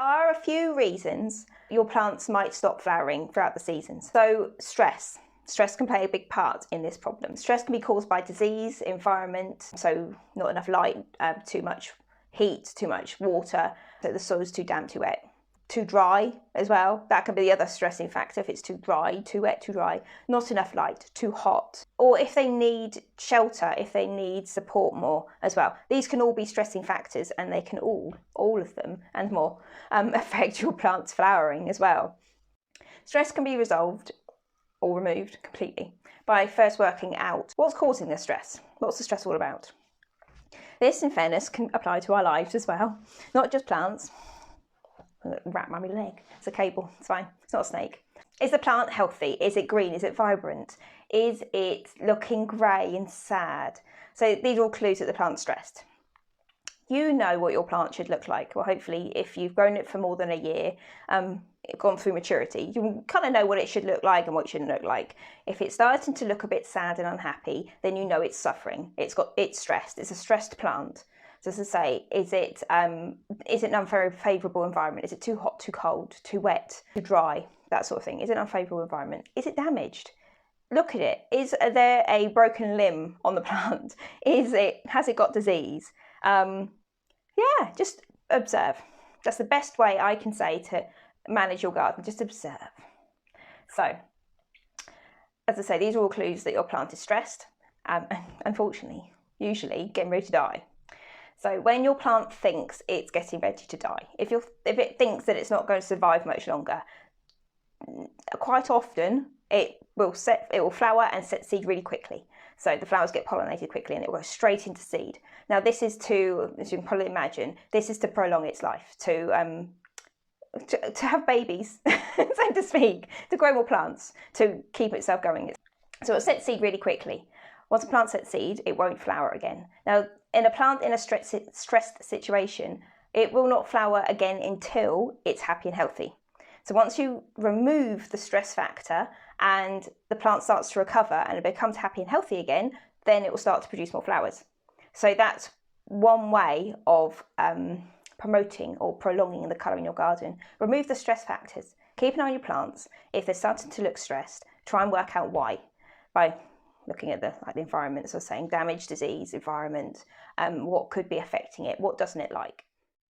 are a few reasons your plants might stop flowering throughout the season. So stress. Stress can play a big part in this problem. Stress can be caused by disease, environment, so not enough light, too much heat, too much water, so the soil's too damp, too wet. Too dry as well. That can be the other stressing factor if it's too dry, too wet, too dry. Not enough light, too hot. Or if they need shelter, if they need support more as well. These can all be stressing factors, and they can all of them and more, affect your plant's flowering as well. Stress can be resolved or removed completely by first working out what's causing the stress. What's the stress all about? This, in fairness, can apply to our lives as well, not just plants. Wrap around my leg. It's a cable. It's fine. It's not a snake. Is the plant healthy? Is it green? Is it vibrant? Is it looking grey and sad? So these are all clues that the plant's stressed. You know what your plant should look like. Well, hopefully, if you've grown it for more than a year, gone through maturity, you kind of know what it should look like and what it shouldn't look like. If it's starting to look a bit sad and unhappy, then you know it's suffering. It's stressed. It's a stressed plant. So as I say, is it an unfavorable favourable environment? Is it too hot, too cold, too wet, too dry? That sort of thing. Is it an unfavourable environment? Is it damaged? Look at it. Is there a broken limb on the plant? Has it got disease? Yeah, just observe. That's the best way I can say to manage your garden. Just observe. So, as I say, these are all clues that your plant is stressed. And unfortunately, usually getting ready to die. So when your plant thinks it's getting ready to die, if it thinks that it's not going to survive much longer, quite often it will flower and set seed really quickly. So the flowers get pollinated quickly and it will go straight into seed. Now this is to, as you can probably imagine, this is to prolong its life, to have babies, so to speak, to grow more plants, to keep itself going. So it'll set seed really quickly. Once a plant sets seed, it won't flower again. Now, in a plant in a stressed situation, it will not flower again until it's happy and healthy. So once you remove the stress factor and the plant starts to recover and it becomes happy and healthy again, then it will start to produce more flowers. So that's one way of promoting or prolonging the colour in your garden. Remove the stress factors. Keep an eye on your plants. If they're starting to look stressed, try and work out why by looking at the environment, so saying damage, disease, environment, what could be affecting it, what doesn't it like.